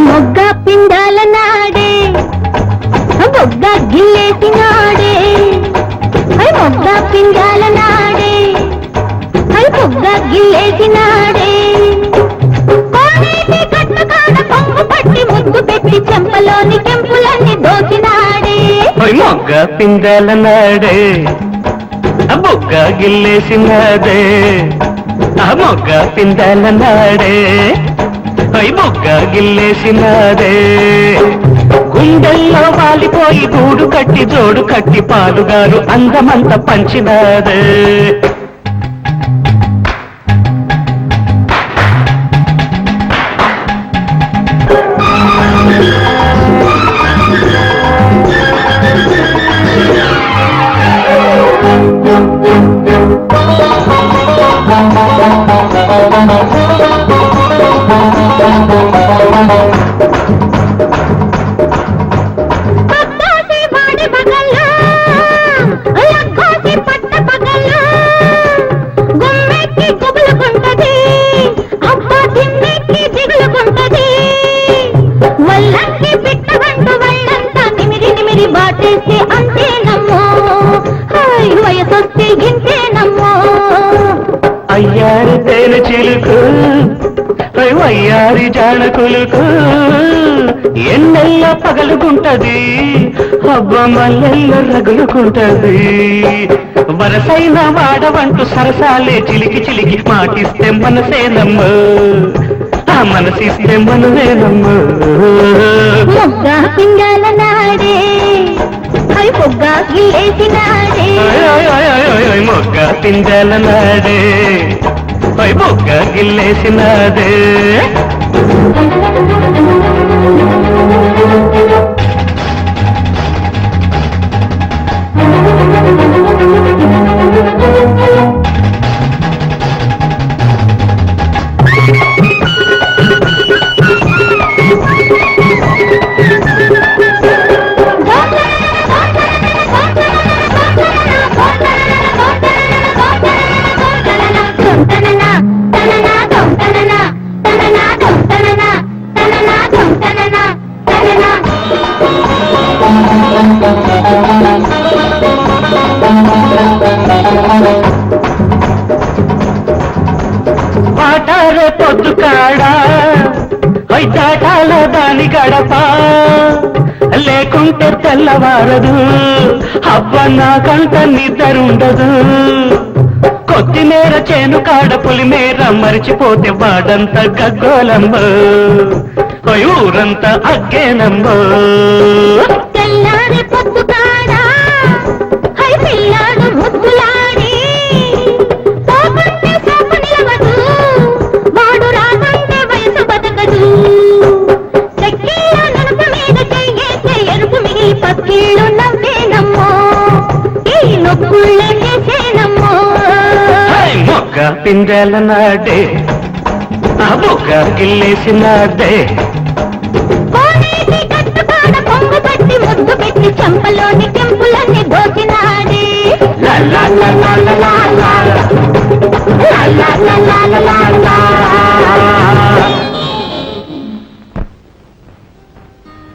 మొగ్గ పిండాల నాడే బొగ్గ గిల్లేసినాడే మొగ్గ పిండాల నాడే బొగ్గ గిల్లేసినాడే కోనేటి కట్టు కాడ పొంగు పట్టి ముద్దు పెట్టి చెంపలోని కెంపులన్నీ దోచినాడే మొగ్గ పిండాల నాడే బొగ్గ గిల్లేసినాడే మొగ్గ పిండాల నాడే బొగ్గ గిల్లేసినాడే గుండెల్లో వాలిపోయి గూడు కట్టి జోడు కట్టి పాలుగారు అందమంత పంచినాడే బాటేస్తే అంతేనమ్మో వయసొస్తే గింతేనమ్మో అయ్యారి తేనె చిలుకు అయ్యారి జానకులుకు ఎన్నెల్లో పగలుకుంటది హబ్బ మల్లెల్లో రగులుకుంటది వరసైన వాడవంటూ సరసాలే చిలికి చిలికి మాటిస్తే మనసేనమ్మో ఆ మనసిస్తే మనవేనమ్మో మొగ్గ పిండాల నాడే బొగ్గ గిల్లేసినాడే మొగ్గ పిండాల నాడే బొగ్గ గిల్లేసినాడే పాటారే పొద్దు కాడా దాటాల దాని గడప లేకుంటే తెల్లవారదు అవ్వ నాకంత నిద్రుండదు కొత్తిమీర చేను కాడ పులిమేర మరిచిపోతే వాడంత గగ్గోలమ్మో ఊరంతా అగ్గేనమ్మో తెల్లారి పొద్దు కాడా పిల్లాడు ముద్దులాడి పోకుంటే సోపు నిలవదు వాడు రాకంటే వయసు బతకదు చెక్కీల నలుపు మీద చెయ్యేసే ఎరుపు మిగిలి పక్కీళ్ళు నవ్వేనమ్మో ఈ నొప్పుళ్ళే చేసేనమ్మో మొగ్గ పిండాల నాడే బొగ్గ గిల్లేసినాడే కోనేటి కట్టు కాడ పొంగు పట్టి ముద్దు పెట్టి చెంపలోని కెంపులన్నీ దోచినాడే